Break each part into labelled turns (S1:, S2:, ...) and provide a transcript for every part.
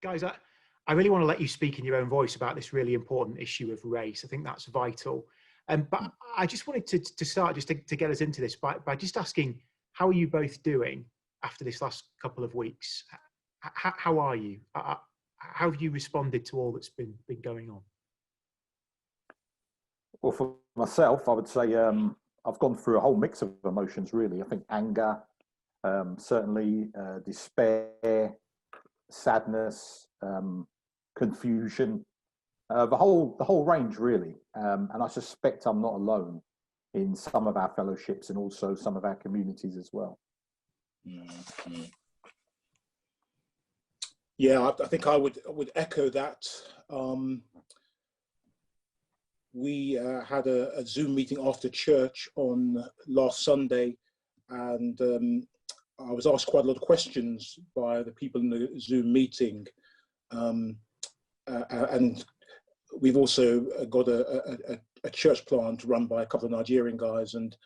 S1: Guys, I really want to let you speak in your own voice about this really important issue of race. I think that's vital. But I just wanted to start just to get us into this by just asking, how are you both doing after this last couple of weeks? How are you? How have you responded to all that's been going on?
S2: Well, for myself, I would say I've gone through a whole mix of emotions, really. I think anger, certainly despair, sadness, confusion, the whole range, really. And I suspect I'm not alone in some of our fellowships and also some of our communities as well.
S3: Mm-hmm. Yeah, I think I would echo that. We had a Zoom meeting after church on last Sunday, and I was asked quite a lot of questions by the people in the Zoom meeting. And we've also got a church plant run by a couple of Nigerian guys, and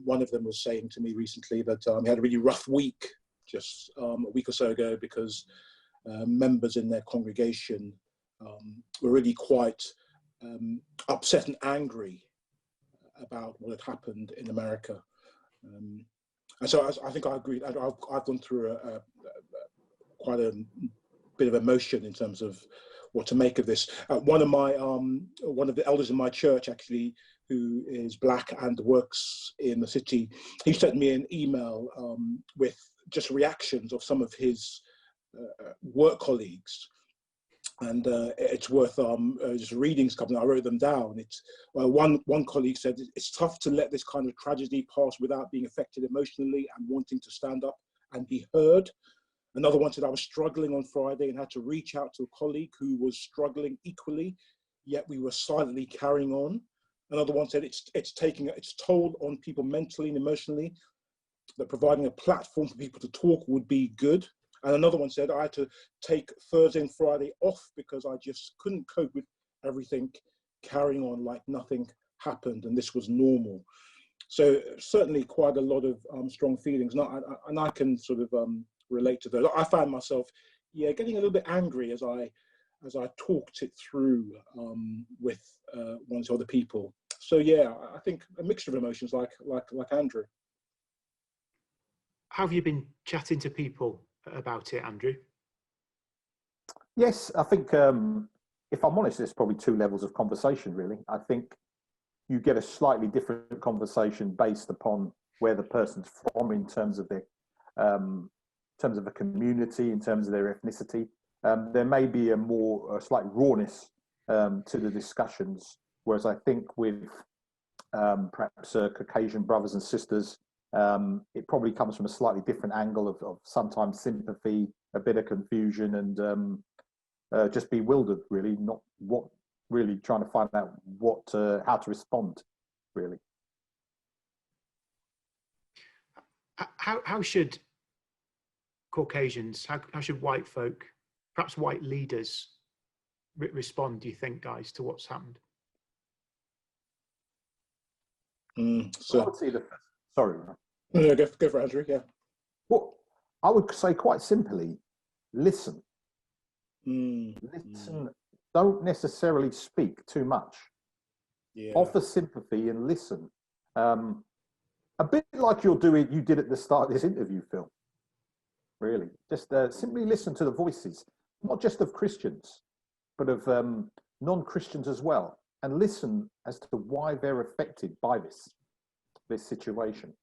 S3: one of them was saying to me recently that he had a really rough week just a week or so ago because members in their congregation were really quite upset and angry about what had happened in America. And so I think I agree. I've gone through quite a bit of emotion in terms of what to make of this. One of the elders in my church, actually, who is black and works in the city, he sent me an email with just reactions of some of his work colleagues, and it's worth just reading something. I wrote them down. It's one colleague said, "It's tough to let this kind of tragedy pass without being affected emotionally and wanting to stand up and be heard." Another one said, "I was struggling on Friday and had to reach out to a colleague who was struggling equally, yet we were silently carrying on." Another one said, it's taking its toll on people mentally and emotionally, that providing a platform for people to talk would be good." And another one said, "I had to take Thursday and Friday off because I just couldn't cope with everything carrying on like nothing happened and this was normal." So certainly quite a lot of strong feelings, and I can sort of relate to those. I found myself, getting a little bit angry as I talked it through with one or two other people. So I think a mixture of emotions, like Andrew.
S1: How have you been chatting to people about it, Andrew?
S2: Yes, I think if I'm honest, there's probably two levels of conversation, really. I think you get a slightly different conversation based upon where the person's from in terms of their the community, in terms of their ethnicity. There may be a slight rawness to the discussions, whereas I think with perhaps Caucasian brothers and sisters, it probably comes from a slightly different angle of sometimes sympathy, a bit of confusion, and just bewildered, really, really trying to find out how to respond, really.
S1: How should Caucasians, how should white folk, perhaps white leaders, respond, do you think, guys, to what's happened?
S2: So I would say sorry.
S3: No, go for Andrew, yeah.
S2: Well, I would say quite simply, listen. Listen. Don't necessarily speak too much.
S3: Yeah.
S2: Offer sympathy and listen. A bit like you did at the start of this interview, Phil. Really, just simply listen to the voices, not just of Christians, but of non-Christians as well, and listen as to why they're affected by this situation.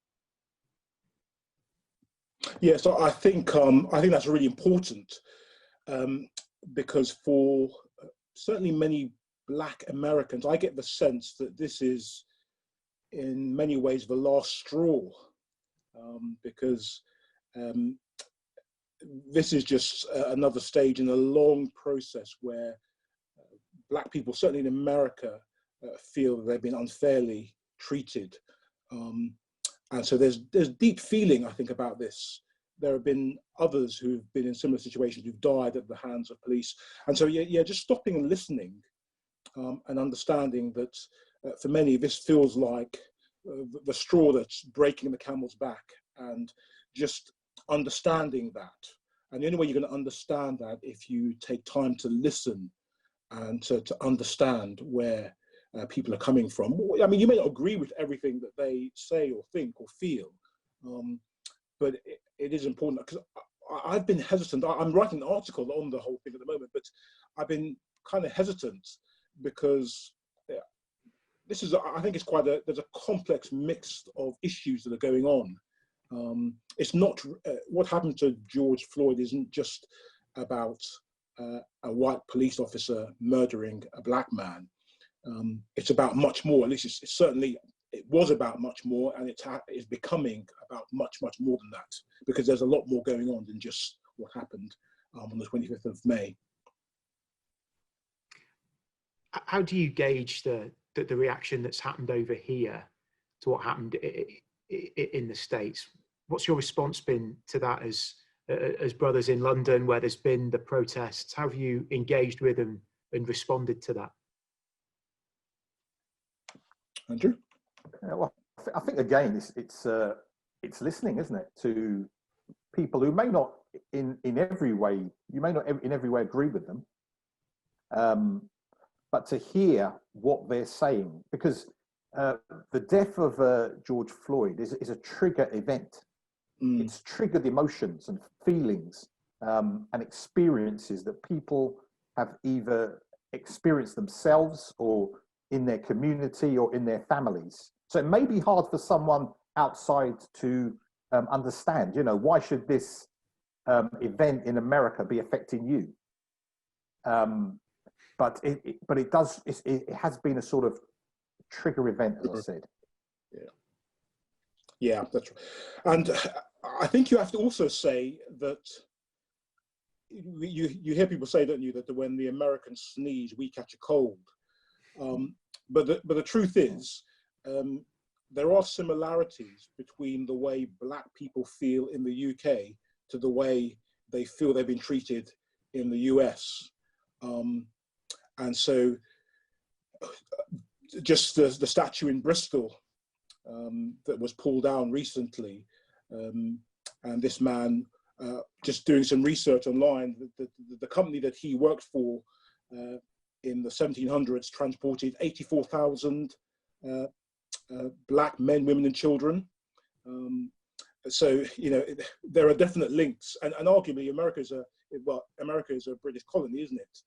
S3: Yeah, so I think that's really important because for certainly many Black Americans, I get the sense that this is in many ways the last straw, because this is just another stage in a long process where Black people, certainly in America, feel that they've been unfairly treated. And so there's deep feeling, I think, about this. There have been others who've been in similar situations who've died at the hands of police. And so, just stopping and listening and understanding that for many, this feels like the straw that's breaking the camel's back, and just understanding that And the only way you're going to understand that if you take time to listen and to understand where people are coming from. I mean, you may not agree with everything that they say or think or feel, but it is important, because I've been hesitant. I'm writing an article on the whole thing at the moment, but I've been kind of hesitant because this is, I think it's there's a complex mix of issues that are going on. It's not, what happened to George Floyd isn't just about a white police officer murdering a black man. It's about much more. At least it was about much more, and it is becoming about much more than that, because there's a lot more going on than just what happened on the 25th of May.
S1: How do you gauge the reaction that's happened over here to what happened in the States? What's your response been to that as brothers in London, where there's been the protests? How have you engaged with them and responded to that?
S3: Andrew?
S2: Well, I think again, it's listening, isn't it, to people who may not in every way, you may not in every way agree with them, but to hear what they're saying, because the death of George Floyd is a trigger event. It's triggered emotions and feelings and experiences that people have either experienced themselves or in their community or in their families. So it may be hard for someone outside to understand, why should this event in America be affecting you? But it has been a sort of trigger event, as I said.
S3: Yeah, that's right. And I think you have to also say that you hear people say, don't you, that when the Americans sneeze, we catch a cold. But the truth is, there are similarities between the way black people feel in the UK to the way they feel they've been treated in the US. And so just the statue in Bristol that was pulled down recently, and this man, just doing some research online, the company that he worked for in the 1700s transported 84,000 black men, women and children. So, there are definite links, and arguably America is a British colony, isn't it?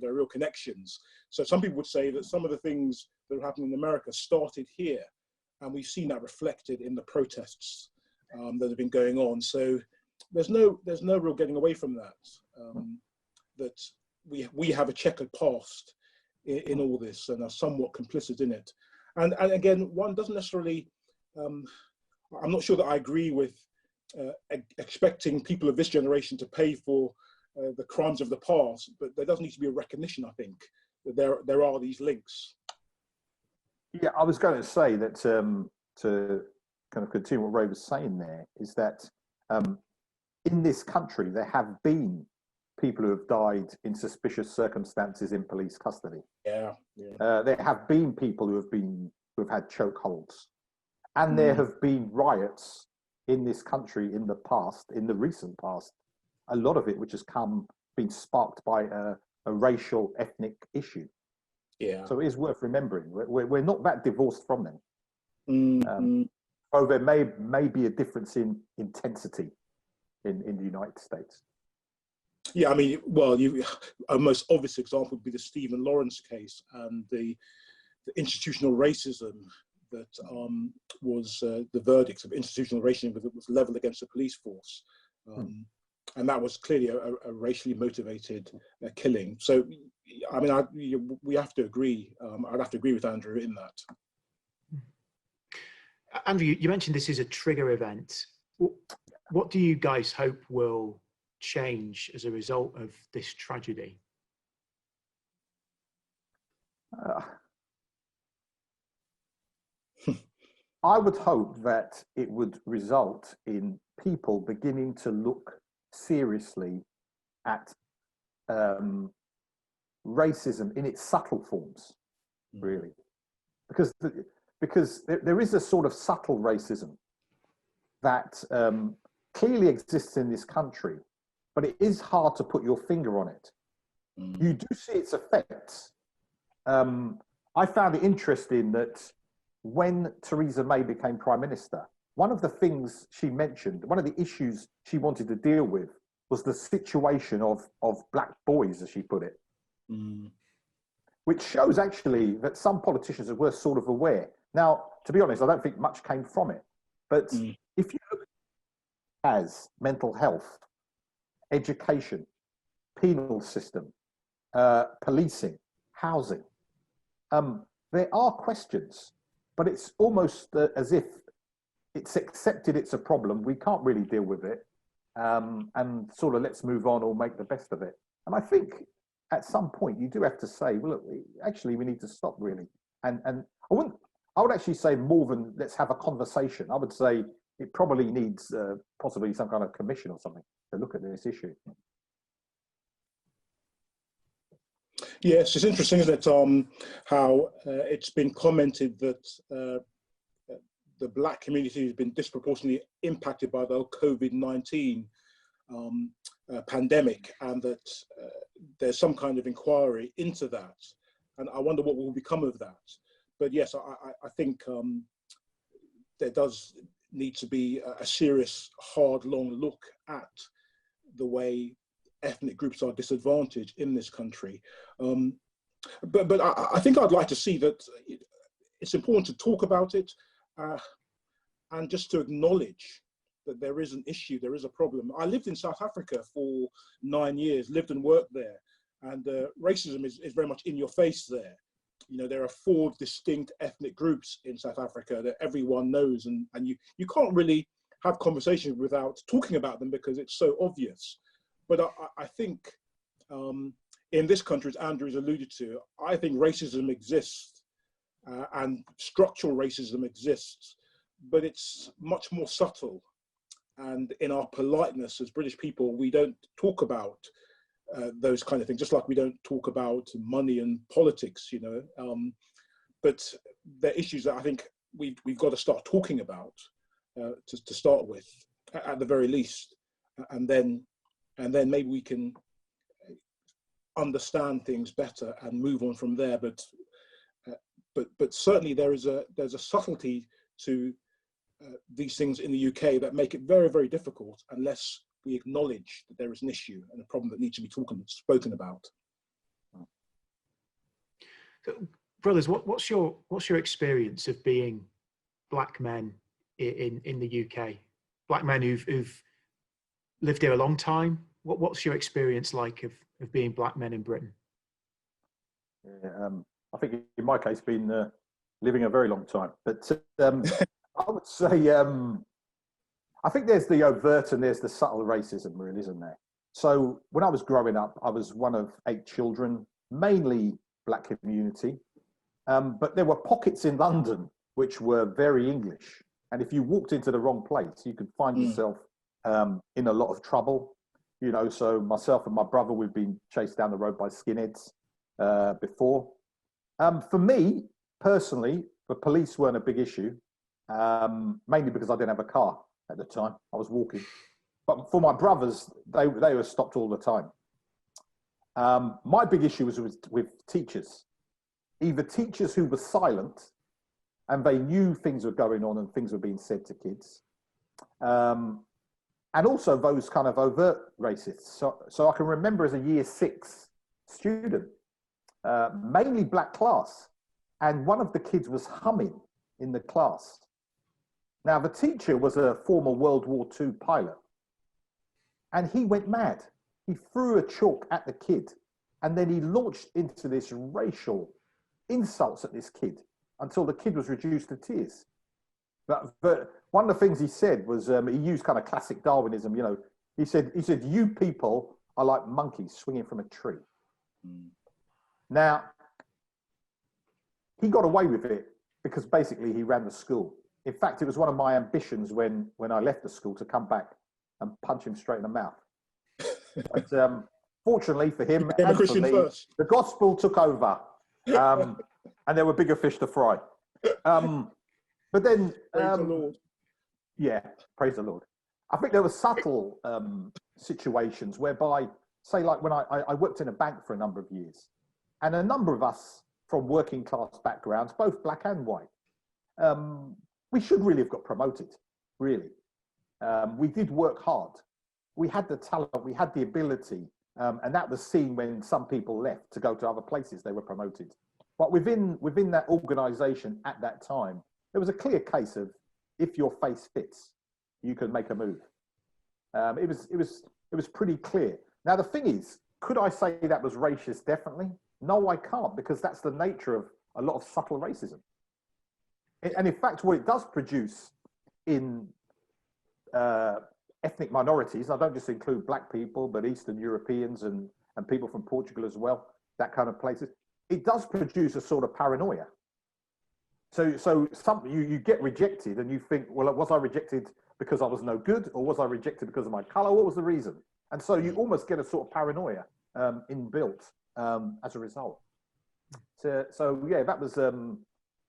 S3: There are real connections. So some people would say that some of the things that are happening in America started here, and we've seen that reflected in the protests that have been going on. So there's no real getting away from that. That we have a checkered past in all this and are somewhat complicit in it. And again, one doesn't necessarily. I'm not sure that I agree with expecting people of this generation to pay for the crimes of the past, but there does need to be a recognition, I think, that there are these links.
S2: Yeah, I was going to say that to kind of continue what Ray was saying there, is that in this country there have been people who have died in suspicious circumstances in police custody.
S3: Yeah.
S2: There have been people who have had chokeholds, and there have been riots in this country in the past, in the recent past. A lot of it which has been sparked by a racial, ethnic issue.
S3: Yeah.
S2: So it is worth remembering. We're not that divorced from them. Though there may be a difference in intensity in the United States.
S3: Yeah, I mean, well, a most obvious example would be the Stephen Lawrence case and the institutional racism that was the verdicts of institutional racism that was leveled against the police force. And that was clearly a racially motivated killing. So, I mean, we have to agree. I'd have to agree with Andrew in that.
S1: Andrew, you mentioned this is a trigger event. What do you guys hope will change as a result of this tragedy?
S2: I would hope that it would result in people beginning to look seriously at racism in its subtle forms, really, because there is a sort of subtle racism that clearly exists in this country, but it is hard to put your finger on it. You do see its effects. I found it interesting that when Theresa May became Prime Minister, one of the things she mentioned, one of the issues she wanted to deal with was the situation of black boys, as she put it, which shows actually that some politicians were sort of aware. Now, to be honest, I don't think much came from it. But if you look at mental health, education, penal system, policing, housing, there are questions, but it's almost as if it's accepted it's a problem. We can't really deal with it, and sort of let's move on or make the best of it. And I think at some point you do have to say, well, look, actually we need to stop really. And I would actually say more than let's have a conversation. I would say it probably needs possibly some kind of commission or something to look at this issue.
S3: Yes, it's interesting, isn't it, how it's been commented that the black community has been disproportionately impacted by the COVID-19 pandemic, and that there's some kind of inquiry into that. And I wonder what will become of that. But yes, I think there does need to be a serious, hard, long look at the way ethnic groups are disadvantaged in this country. But I think I'd like to see that it's important to talk about it and just to acknowledge that there is an issue, there is a problem. I lived in South Africa for 9 years, lived and worked there, and racism is very much in your face there. You know, there are 4 distinct ethnic groups in South Africa that everyone knows, and you can't really have conversations without talking about them because it's so obvious. But I think in this country, as Andrew's alluded to, I think racism exists and structural racism exists, but it's much more subtle. And in our politeness as British people, we don't talk about those kind of things, just like we don't talk about money and politics, you know. But they're issues that I think we've got to start talking about to start with, at the very least, and then maybe we can understand things better and move on from there. But certainly there's a subtlety to these things in the UK that make it very, very difficult unless we acknowledge that there is an issue and a problem that needs to be spoken about.
S1: So, brothers, what's your experience of being black men in the UK? Black men who've lived here a long time. What's your experience like of being black men in Britain?
S2: Yeah, I think in my case, been living a very long time. But I would say, I think there's the overt and there's the subtle racism, really, isn't there? So when I was growing up, I was one of 8 children, mainly black community. But there were pockets in London which were very English. And if you walked into the wrong place, you could find yourself in a lot of trouble. You know, so myself and my brother, we've been chased down the road by skinheads before. For me, personally, the police weren't a big issue, mainly because I didn't have a car at the time. I was walking. But for my brothers, they were stopped all the time. My big issue was with teachers. Either teachers who were silent and they knew things were going on and things were being said to kids, and also those kind of overt racists. So I can remember as a year 6 student, mainly black class, and one of the kids was humming in the class. Now, the teacher was a former World War II pilot, and he went mad. He threw a chalk at the kid, and then he launched into this racial insults at this kid until the kid was reduced to tears. But one of the things he said was, he used kind of classic Darwinism, you know. He said, you people are like monkeys swinging from a tree. Now, he got away with it because basically he ran the school. In fact, it was one of my ambitions when I left the school to come back and punch him straight in the mouth. But fortunately for him and for me, the gospel took over, and there were bigger fish to fry. But then,
S3: praise the Lord.
S2: Yeah, praise the Lord. I think there were subtle situations whereby, say, like when I worked in a bank for a number of years, and a number of us from working class backgrounds, both black and white, we should really have got promoted, really. We did work hard. We had the talent, we had the ability, and that was seen when some people left to go to other places, they were promoted. But within that organisation at that time, there was a clear case of, if your face fits, you can make a move. It was pretty clear. Now, the thing is, could I say that was racist? Definitely. No, I can't, because that's the nature of a lot of subtle racism. And in fact, what it does produce in ethnic minorities, I don't just include black people, but Eastern Europeans and people from Portugal as well, that kind of places, it does produce a sort of paranoia. So you get rejected and you think, well, was I rejected because I was no good, or was I rejected because of my color? What was the reason? And so you almost get a sort of paranoia inbuilt as a result. So yeah, that was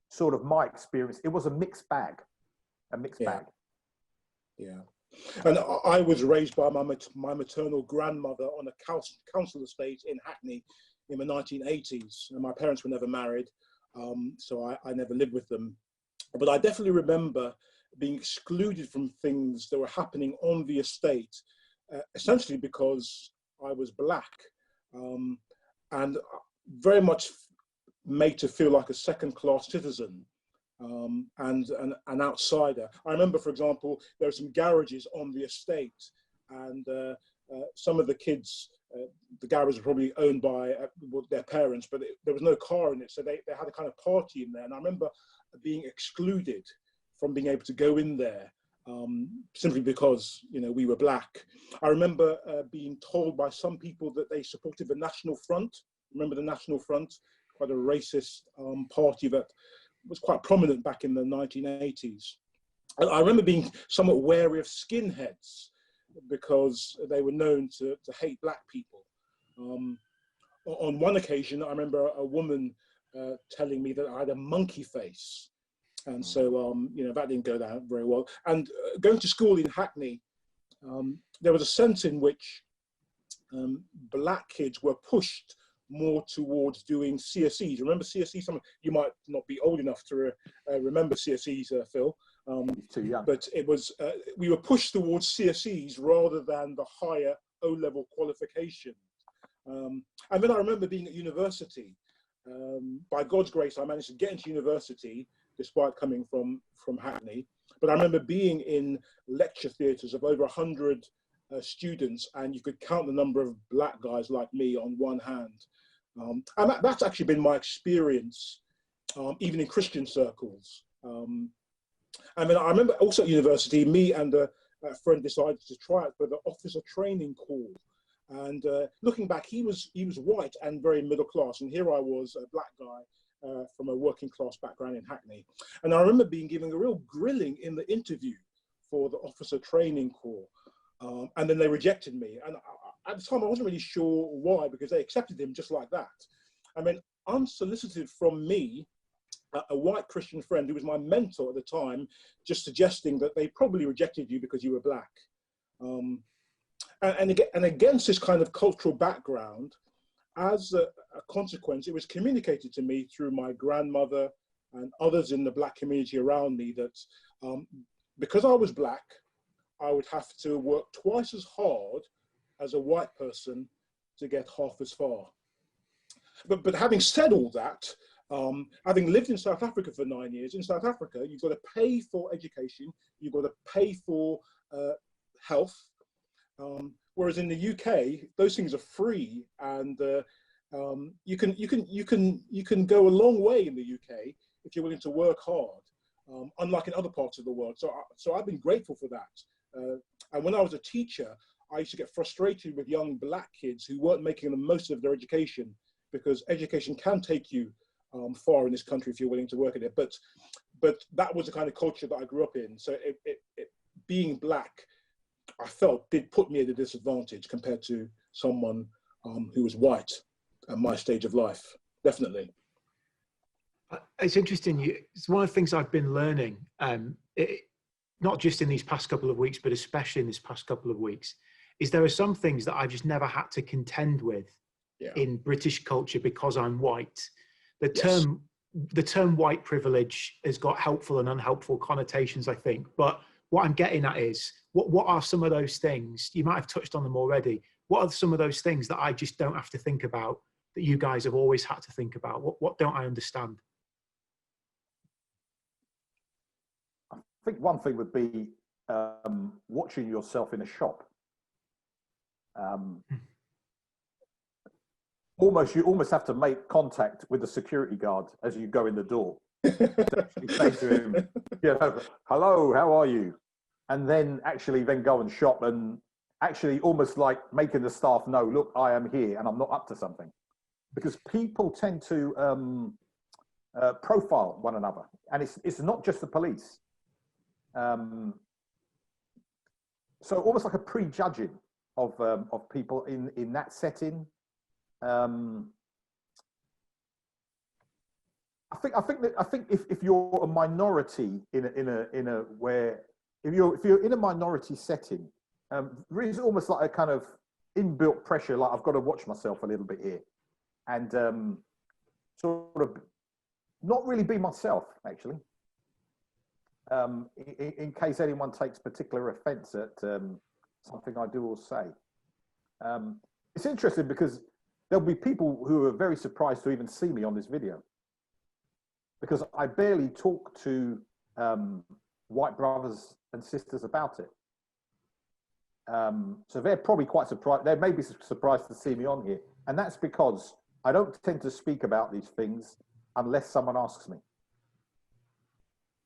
S2: sort of my experience. It was a mixed bag, bag.
S3: Yeah. And I was raised by my maternal grandmother on a council estate in Hackney in the 1980s. And my parents were never married, so I never lived with them. But I definitely remember being excluded from things that were happening on the estate, essentially because I was black, and very much made to feel like a second-class citizen. And an outsider. I remember, for example, there were some garages on the estate, and some of the kids, the garage was probably owned by their parents, but there was no car in it, so they had a kind of party in there. And I remember being excluded from being able to go in there, simply because, you know, we were black. I remember being told by some people that they supported the National Front. Remember the National Front? Quite a racist party that was quite prominent back in the 1980s. And I remember being somewhat wary of skinheads because they were known to hate black people. On one occasion, I remember a woman telling me that I had a monkey face. And so, you know, that didn't go down very well. And going to school in Hackney, there was a sense in which black kids were pushed more towards doing CSEs. Remember CSEs? Some you might not be old enough to remember CSEs, Phil.
S2: Too young.
S3: But it was we were pushed towards CSEs rather than the higher O-level qualification. And then I remember being at university. By God's grace, I managed to get into university despite coming from Hackney. But I remember being in lecture theatres of over 100 students, and you could count the number of black guys like me on one hand. And that's actually been my experience, even in Christian circles. And then I remember also at university, me and a friend decided to try out for the officer training corps. And looking back, he was white and very middle class, and here I was, a black guy from a working class background in Hackney. And I remember being given a real grilling in the interview for the officer training corps. And then they rejected me. And at the time, I wasn't really sure why, because they accepted him just like that. I mean, unsolicited from me, a white Christian friend who was my mentor at the time, just suggesting that they probably rejected you because you were black. And against this kind of cultural background, as a consequence, it was communicated to me through my grandmother and others in the black community around me that because I was black, I would have to work twice as hard as a white person to get half as far. But having said all that, having lived in South Africa for 9 years, in South Africa, you've got to pay for education, you've got to pay for health, whereas in the UK, those things are free, and you can go a long way in the UK if you're willing to work hard, unlike in other parts of the world. So I've been grateful for that. And when I was a teacher, I used to get frustrated with young black kids who weren't making the most of their education, because education can take you far in this country if you're willing to work at it. But that was the kind of culture that I grew up in. So being black, I felt, did put me at a disadvantage compared to someone who was white at my stage of life, definitely.
S1: It's interesting. It's one of the things I've been learning, not just in these past couple of weeks, but especially in this past couple of weeks, is there are some things that I've just never had to contend with in British culture because I'm white. The term white privilege has got helpful and unhelpful connotations, I think. But what I'm getting at is, what are some of those things? You might have touched on them already. What are some of those things that I just don't have to think about that you guys have always had to think about? What don't I understand?
S2: I think one thing would be watching yourself in a shop. You almost have to make contact with the security guard as you go in the door. To actually say to him, hello, how are you? And then go and shop, and actually almost like making the staff know, look, I am here and I'm not up to something. Because people tend to profile one another, and it's not just the police. So almost like a prejudging of people in that setting. I think if you're a minority if you're in a minority setting, there is almost like a kind of inbuilt pressure, like I've got to watch myself a little bit here, and sort of not really be myself, actually. In case anyone takes particular offence at something I do or say. It's interesting because there'll be people who are very surprised to even see me on this video, because I barely talk to white brothers and sisters about it. So they're probably quite surprised. They may be surprised to see me on here. And that's because I don't tend to speak about these things unless someone asks me.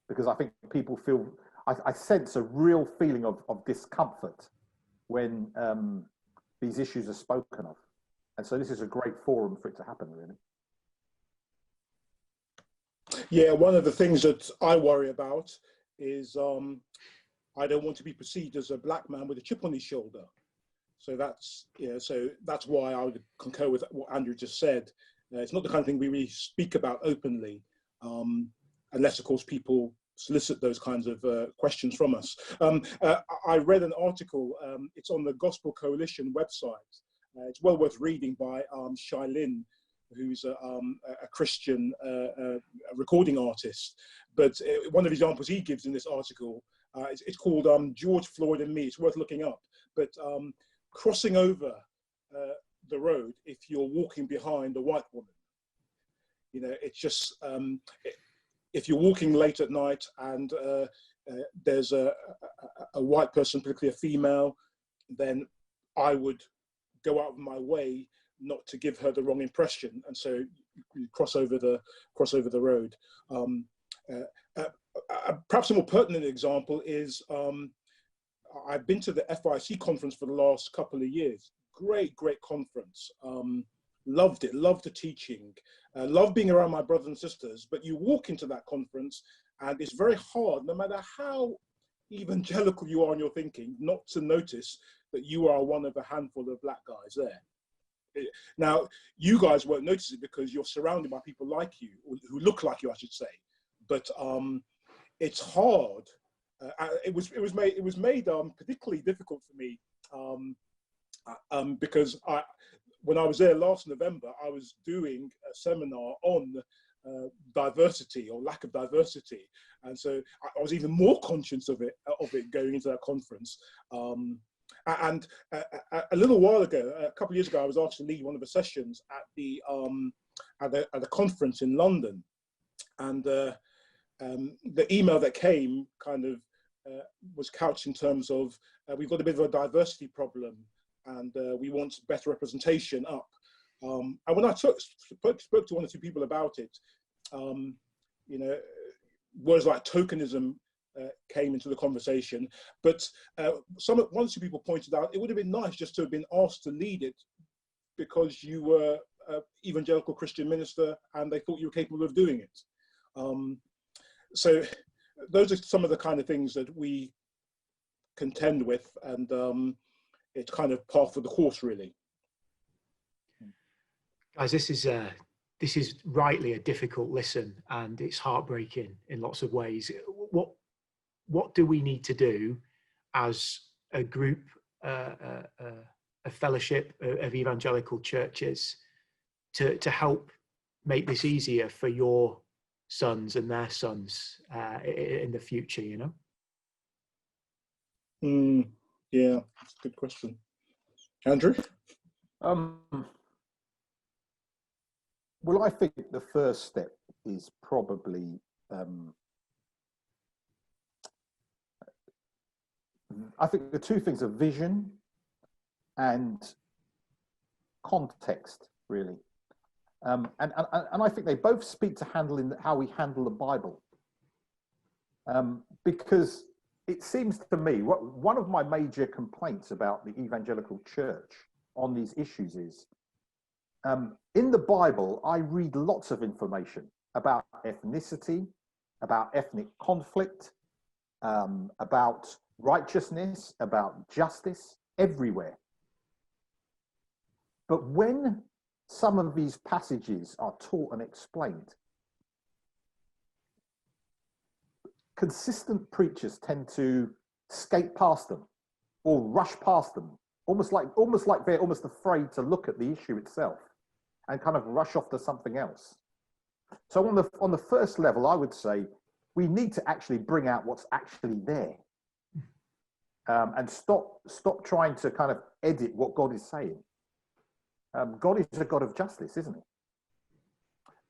S2: Because I think people feel, I sense a real feeling of discomfort when these issues are spoken of. And so this is a great forum for it to happen, really.
S3: Yeah, one of the things that I worry about is I don't want to be perceived as a black man with a chip on his shoulder. So that's why I would concur with what Andrew just said. It's not the kind of thing we really speak about openly, unless, of course, people solicit those kinds of questions from us. I read an article, it's on the Gospel Coalition website. It's well worth reading, by Shailin, who's a Christian recording artist. But one of the examples he gives in this article, it's called George Floyd and Me. It's worth looking up. But crossing over the road, if you're walking behind a white woman, it's just, if you're walking late at night and there's a white person, particularly a female, then I would go out of my way not to give her the wrong impression, and so you cross over the road. Perhaps a more pertinent example is I've been to the FIEC conference for the last couple of years. Great conference. Loved it. Loved the teaching. Loved being around my brothers and sisters. But you walk into that conference, and it's very hard, no matter how evangelical you are in your thinking, not to notice that you are one of a handful of black guys there. Now, you guys won't notice it because you're surrounded by people like you, or who look like you, I should say. But it's hard. It was made particularly difficult for me because when I was there last November, I was doing a seminar on diversity or lack of diversity, and so I was even more conscious of it going into that conference. And a little while ago, a couple of years ago, I was asked to lead one of the sessions at the conference in London, and the email that came kind of was couched in terms of we've got a bit of a diversity problem, and we want better representation up. And when I spoke to one or two people about it, words like tokenism came into the conversation, but one or two people pointed out it would have been nice just to have been asked to lead it because you were an evangelical Christian minister and they thought you were capable of doing it. So those are some of the kind of things that we contend with, and it's kind of par for the course, really.
S1: Guys, this is rightly a difficult listen, and it's heartbreaking in lots of ways. What do we need to do as a group a fellowship of evangelical churches to help make this easier for your sons and their sons in the future, you know?
S3: Yeah, that's a good question. Andrew?
S2: Well, I think the first step is probably, I think the two things are vision and context, really. And I think they both speak to handling how we handle the Bible. Because it seems to me, one of my major complaints about the evangelical church on these issues is, in the Bible, I read lots of information about ethnicity, about ethnic conflict, about righteousness, about justice, everywhere. But when some of these passages are taught and explained, consistent preachers tend to skate past them or rush past them, almost like they're almost afraid to look at the issue itself and kind of rush off to something else. So on the first level, I would say we need to actually bring out what's actually there, and stop trying to kind of edit what God is saying. God is a God of justice, isn't he?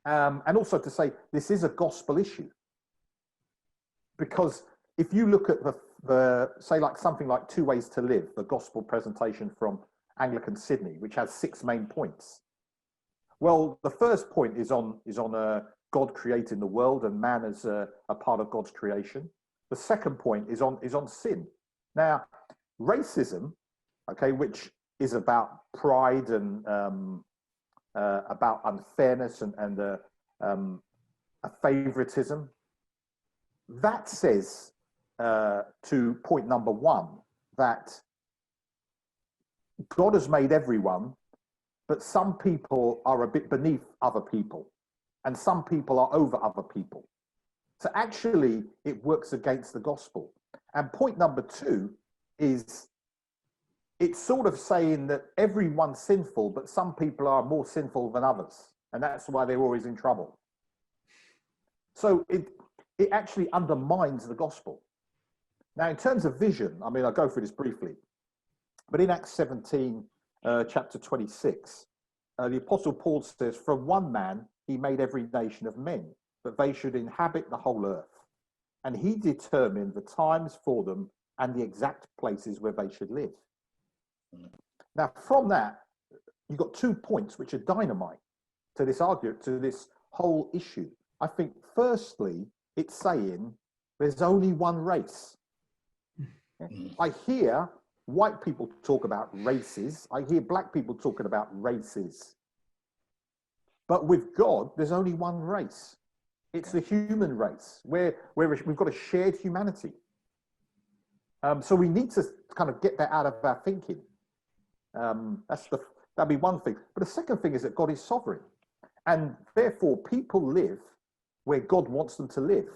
S2: And also to say this is a gospel issue. Because if you look at the say like something like 2 Ways to Live, the gospel presentation from Anglican Sydney, which has 6 main points. Well, the first point is on God creating the world and man as a part of God's creation. The second point is on sin. Now, racism, okay, which is about pride and about unfairness and a favoritism. That says to point number 1 that God has made everyone, but some people are a bit beneath other people, and some people are over other people. So actually, it works against the gospel. And point number 2 is it's sort of saying that everyone's sinful, but some people are more sinful than others, and that's why they're always in trouble. So it actually undermines the gospel. Now, in terms of vision, I mean, I'll go through this briefly, but in Acts 17, chapter 26, the Apostle Paul says, from one man, he made every nation of men, that they should inhabit the whole earth. And he determined the times for them and the exact places where they should live. Now, from that, you've got 2 points which are dynamite to this argument, to this whole issue. I think, firstly, it's saying there's only one race. I hear white people talk about races. I hear black people talking about races. But with God, there's only one race. It's the human race, where we've got a shared humanity. So we need to kind of get that out of our thinking. That'd be one thing. But the second thing is that God is sovereign. And therefore, people live where God wants them to live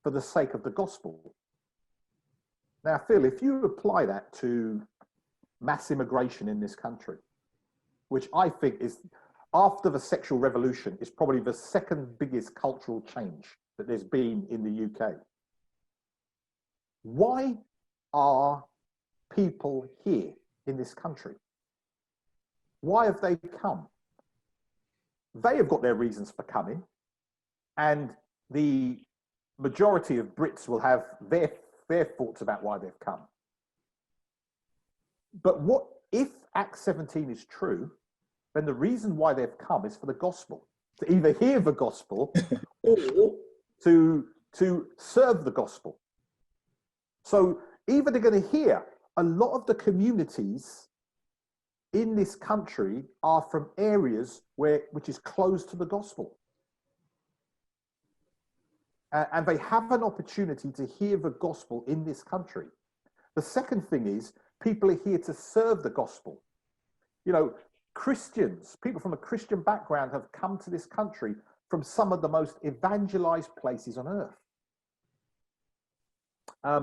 S2: for the sake of the gospel. Now, Phil, if you apply that to mass immigration in this country, which I think is, after the sexual revolution, is probably the second biggest cultural change that there's been in the UK. Why are people here in this country? Why have they come? They have got their reasons for coming, and the majority of Brits will have their thoughts about why they've come. But what if Acts 17 is true, then the reason why they've come is for the gospel, to either hear the gospel or to serve the gospel. So either they're going to hear, a lot of the communities in this country are from areas which is closed to the gospel. And they have an opportunity to hear the gospel in this country. The second thing is, people are here to serve the gospel. You know, Christians, people from a Christian background have come to this country from some of the most evangelized places on earth.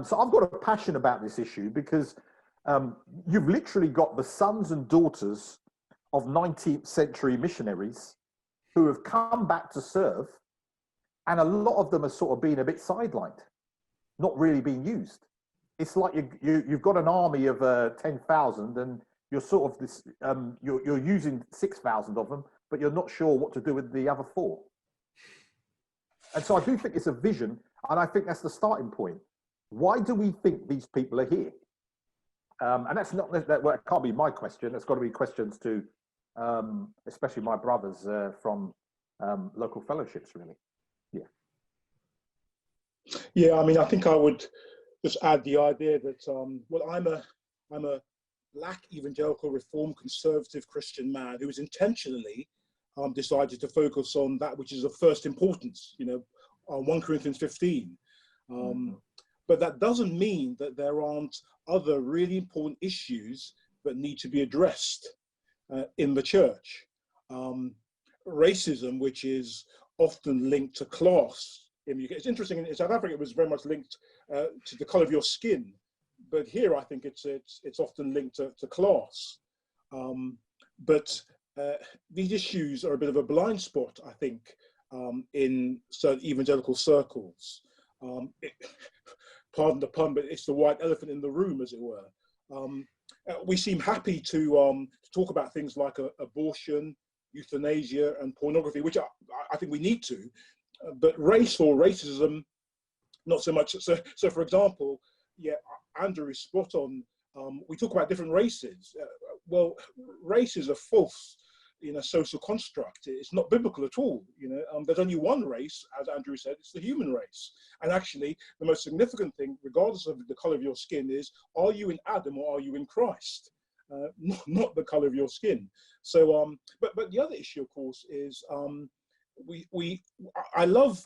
S2: So I've got a passion about this issue because you've literally got the sons and daughters of 19th century missionaries who have come back to serve, and a lot of them are sort of being a bit sidelined, not really being used. It's like you've got an army of 10,000, and you're sort of this, you're using 6,000 of them, but you're not sure what to do with the other 4. And so I do think it's a vision, and I think that's the starting point. Why do we think these people are here? And that's not that. Well, it can't be my question. It's got to be questions to, especially my brothers from local fellowships, really. Yeah.
S3: Yeah, I mean, I think I would just add the idea that well, I'm a black evangelical reformed conservative Christian man who has intentionally decided to focus on that which is of first importance. You know, on 1 Corinthians 15. But that doesn't mean that there aren't other really important issues that need to be addressed in the church. Racism, which is often linked to class. It's interesting, in South Africa it was very much linked to the colour of your skin, but here I think it's often linked to class. But these issues are a bit of a blind spot, I think, in certain evangelical circles. Pardon the pun, but it's the white elephant in the room, as it were. We seem happy to talk about things like abortion, euthanasia, and pornography, which I think we need to. But race or racism, not so much. So for example, yeah, Andrew is spot on. We talk about different races. Well, race is a false, social construct. It's not biblical at all. There's only one race, as Andrew said. It's the human race. And actually, the most significant thing, regardless of the color of your skin, is: are you in Adam or are you in Christ? Not the color of your skin. So, but the other issue, of course, is I love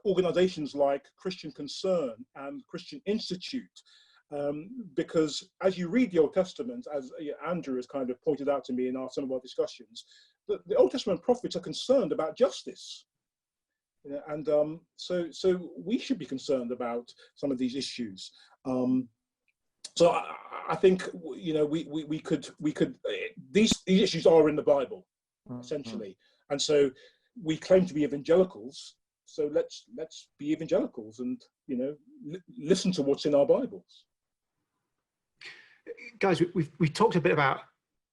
S3: organizations like Christian Concern and Christian Institute, because as you read the Old Testament, as Andrew has kind of pointed out to me in some of our discussions, the Old Testament prophets are concerned about justice. And so we should be concerned about some of these issues. So I think we could these issues are in the Bible, essentially, and so we claim to be evangelicals. So let's be evangelicals and listen to what's in our Bibles.
S1: Guys, we've talked a bit about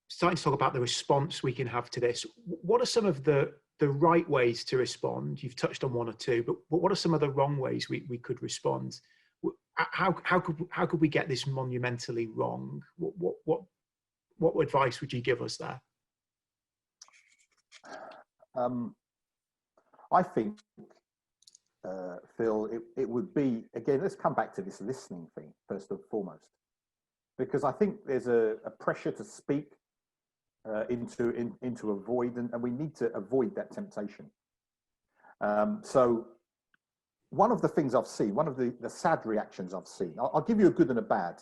S1: starting to talk about the response we can have to this. What are some of the right ways to respond? You've touched on one or two, but what are some of the wrong ways we could respond? How could we get this monumentally wrong? What advice would you give us there?
S2: I think, Phil, it would be, again, let's come back to this listening thing first and foremost, because I think there's a pressure to speak into avoid, and we need to avoid that temptation. So one of the things I've seen, one of the sad reactions I've seen, I'll give you a good and a bad.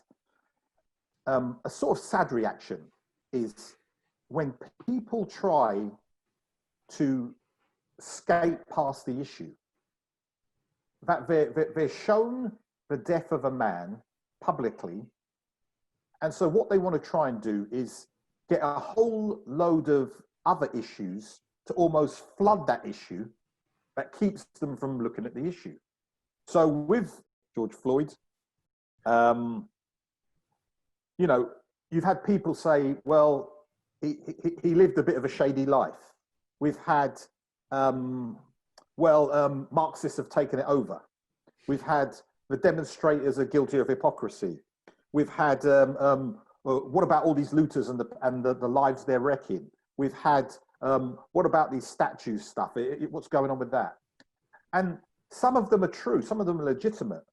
S2: A sort of sad reaction is when people try to skate past the issue, that they're shown the death of a man publicly, and so what they want to try and do is get a whole load of other issues to almost flood that issue that keeps them from looking at the issue. So with George Floyd, you've had people say, well, he lived a bit of a shady life. We've had, Marxists have taken it over. We've had the demonstrators are guilty of hypocrisy. We've had, what about all these looters and the lives they're wrecking? We've had, what about these statues stuff? What's going on with that? And some of them are true, some of them are legitimate.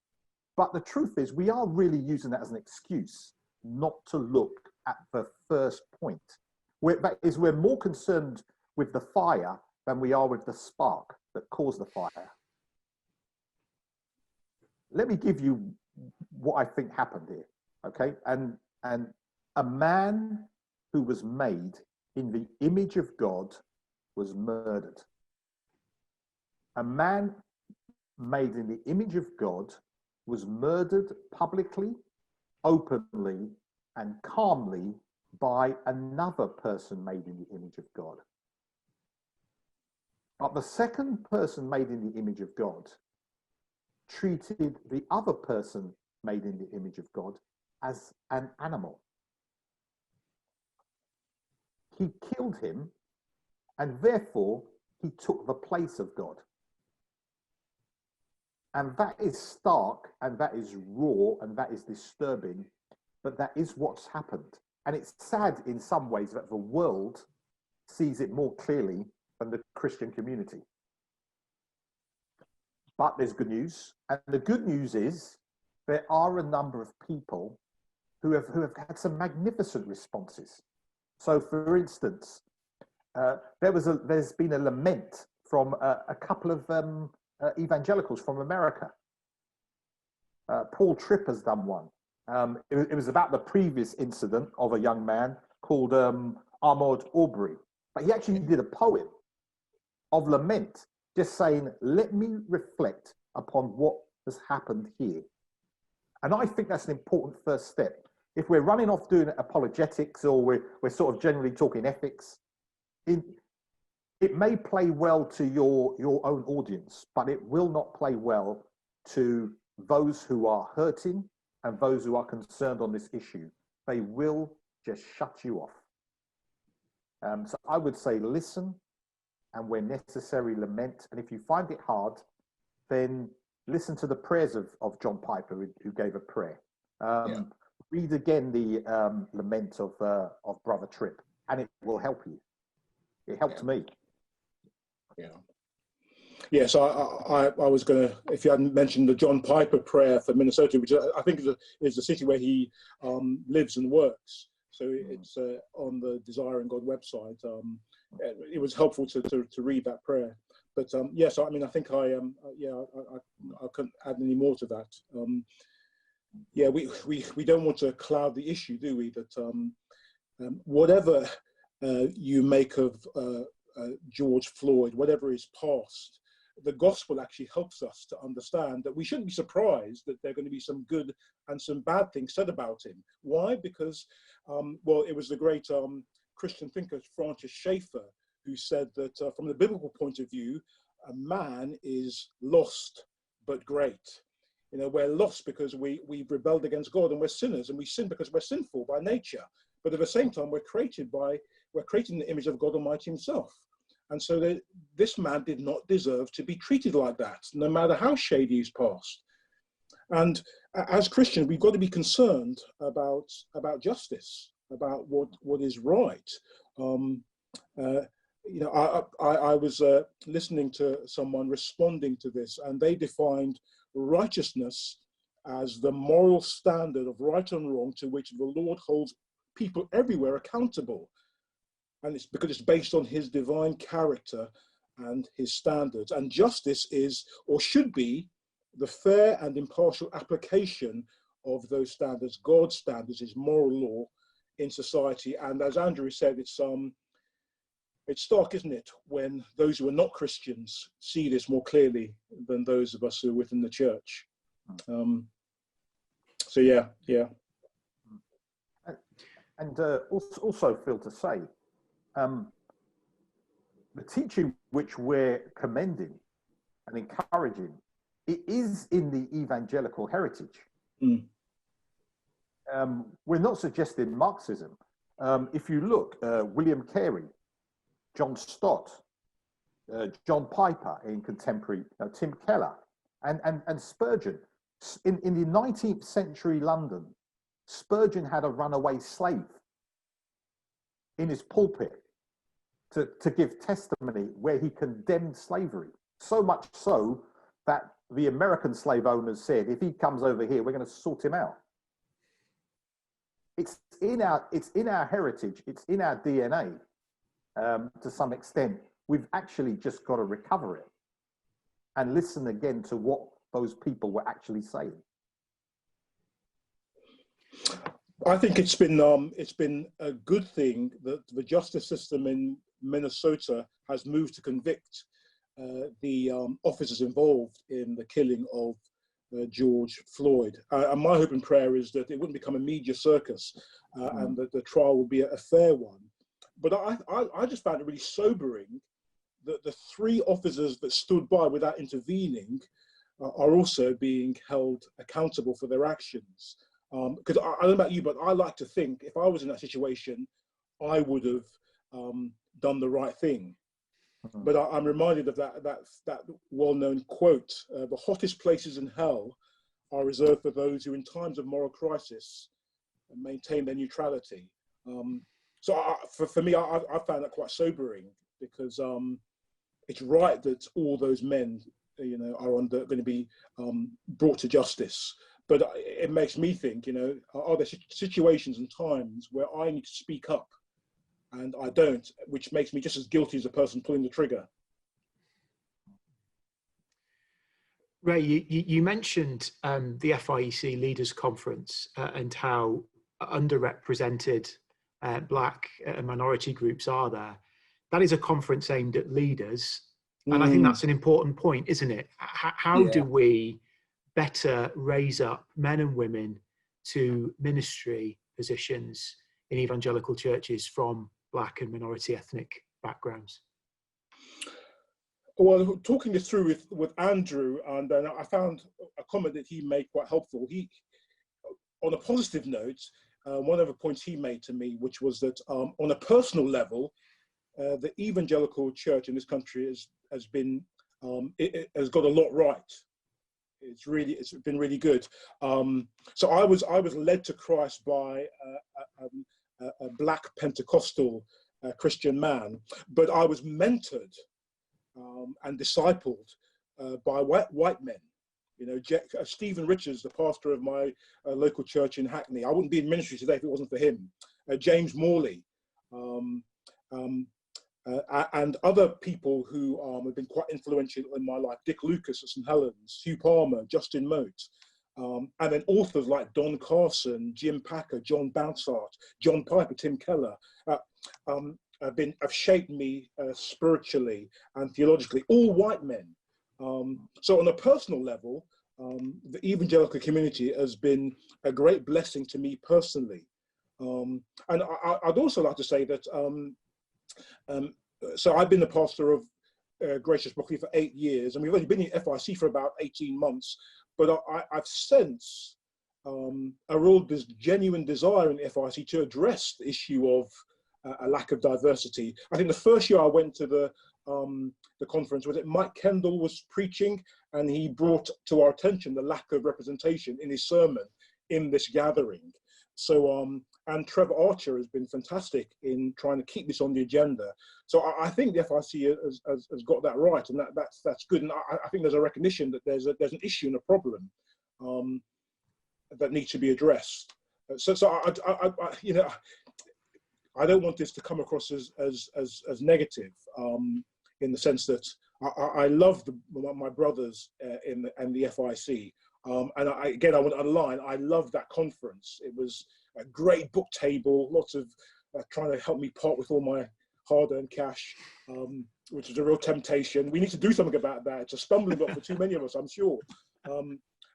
S2: But the truth is, we are really using that as an excuse not to look at the first point. We're more concerned with the fire than we are with the spark that caused the fire. Let me give you what I think happened here, okay? And a man who was made in the image of God was murdered. A man made in the image of God was murdered publicly, openly, and calmly by another person made in the image of God. But the second person made in the image of God treated the other person made in the image of God as an animal. He killed him, and therefore he took the place of God. And that is stark, and that is raw, and that is disturbing, but that is what's happened. And it's sad in some ways that the world sees it more clearly than the Christian community. But there's good news. And the good news is there are a number of people who have had some magnificent responses. So, for instance, there's been a lament from a couple of evangelicals from America. Paul Tripp has done one. It was about the previous incident of a young man called Ahmaud Arbery. But he actually did a poem of lament, just saying, let me reflect upon what has happened here. And I think that's an important first step. If we're running off doing apologetics, or we're sort of generally talking ethics, it may play well to your own audience, but it will not play well to those who are hurting and those who are concerned on this issue. They will just shut you off. So I would say listen, and where necessary, lament. And if you find it hard, then listen to the prayers of John Piper, who gave a prayer. Read again the lament of Brother Tripp, and it will help you. It helped me.
S3: Yeah, so I was going to, if you hadn't mentioned the John Piper prayer for Minnesota, which I think is the city where he lives and works. So it's on the Desiring God website. It was helpful to read that prayer. But yeah, so I mean, I think I couldn't add any more to that. Yeah, we don't want to cloud the issue, do we? That whatever you make of George Floyd, whatever is past, the gospel actually helps us to understand that we shouldn't be surprised that there are going to be some good and some bad things said about him. Why? Because, well, it was the great Christian thinker Francis Schaeffer who said that from the biblical point of view, a man is lost but great. You know, we're lost because we've rebelled against God, and we're sinners, and we sin because we're sinful by nature. But at the same time, we're created in the image of God Almighty himself. And so this man did not deserve to be treated like that, no matter how shady his past. And as Christians, we've got to be concerned about justice, about what is right. You know, I was listening to someone responding to this, and they defined righteousness as the moral standard of right and wrong to which the Lord holds people everywhere accountable. And it's because it's based on his divine character and his standards. And justice is, or should be, the fair and impartial application of those standards, God's standards, his moral law in society. And as Andrew said, it's stark, isn't it, when those who are not Christians see this more clearly than those of us who are within the church. So yeah.
S2: And also, Phil, to say, the teaching which we're commending and encouraging, it is in the evangelical heritage. We're not suggesting Marxism. If you look, William Carey, John Stott, John Piper in contemporary, Tim Keller, and Spurgeon. In the 19th century London, Spurgeon had a runaway slave in his pulpit to give testimony where he condemned slavery. So much so that the American slave owners said, if he comes over here, we're going to sort him out. It's in our heritage, it's in our DNA. To some extent, we've actually just got to recover it and listen again to what those people were actually saying.
S3: I think it's been a good thing that the justice system in Minnesota has moved to convict the officers involved in the killing of George Floyd. And my hope and prayer is that it wouldn't become a media circus and that the trial will be a fair one. But I just found it really sobering that the 3 officers that stood by without intervening are also being held accountable for their actions. Because I don't know about you, but I like to think if I was in that situation, I would have done the right thing. But I'm reminded of that well-known quote: "The hottest places in hell are reserved for those who, in times of moral crisis, maintain their neutrality." So for me, I found that quite sobering, because it's right that all those men, are going to be brought to justice. But it makes me think, are there situations and times where I need to speak up and I don't, which makes me just as guilty as the person pulling the trigger?
S1: Ray, you mentioned the FIEC Leaders Conference and how underrepresented Black and minority groups are there. That is a conference aimed at leaders. And I think that's an important point, isn't it? How do we better raise up men and women to ministry positions in evangelical churches from Black and minority ethnic backgrounds?
S3: Well, talking this through with Andrew, and then I found a comment that he made quite helpful. He, on a positive note, one of the points he made to me, which was that on a personal level, the evangelical church in this country has got a lot right. It's been really good. So I was led to Christ by a Black Pentecostal Christian man, but I was mentored and discipled by white men. Stephen Richards, the pastor of my local church in Hackney. I wouldn't be in ministry today if it wasn't for him. James Morley, and other people who have been quite influential in my life. Dick Lucas at St Helens, Hugh Palmer, Justin Mote, and then authors like Don Carson, Jim Packer, John Bounsart, John Piper, Tim Keller, have shaped me spiritually and theologically, all white men. So on a personal level, the evangelical community has been a great blessing to me personally. And I'd also like to say that so I've been the pastor of Grace Church Brockley for 8 years, and we've only been in FIEC for about 18 months, but I've sensed a real genuine desire in FIEC to address the issue of a lack of diversity. I think the first year I went to the conference, was it Mike Kendall was preaching, and he brought to our attention the lack of representation in his sermon in this gathering. So, and Trevor Archer has been fantastic in trying to keep this on the agenda. So I think the FIEC has got that right, and that's good. And I think there's a recognition that there's an issue and a problem that needs to be addressed. So I don't want this to come across as negative, in the sense that I love my brothers in the FIEC. And again, I want to underline, I love that conference. It was a great book table, lots of trying to help me part with all my hard-earned cash, which is a real temptation. We need to do something about that. It's a stumbling block for too many of us, I'm sure.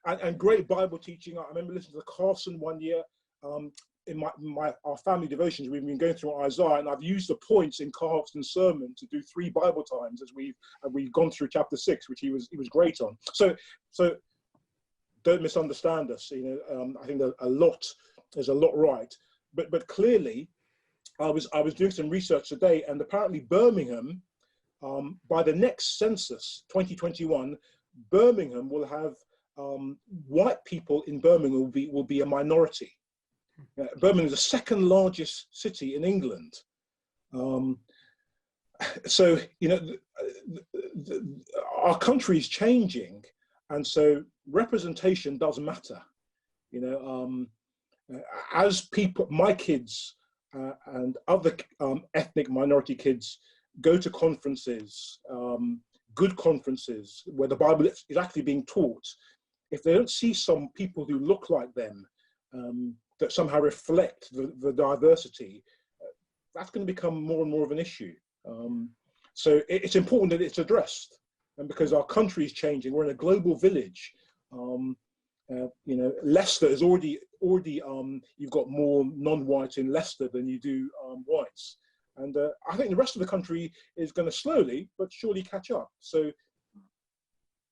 S3: And great Bible teaching. I remember listening to Carson one year. In our family devotions, we've been going through Isaiah, and I've used the points in Carson's sermon to do 3 Bible times as we've gone through chapter 6, which he was great on. So don't misunderstand us. I think there's a lot right, but clearly, I was doing some research today, and apparently Birmingham, by the next census, 2021, Birmingham will have white people in Birmingham will be a minority. Birmingham is the second largest city in England. So our country is changing, and so representation does matter. As people, my kids and other ethnic minority kids go to conferences, good conferences where the Bible is actually being taught, if they don't see some people who look like them, that somehow reflect the diversity, that's going to become more and more of an issue. So it's important that it's addressed, and because our country is changing, we're in a global village. Leicester is already you've got more non-white in Leicester than you do whites, and I think the rest of the country is going to slowly but surely catch up. So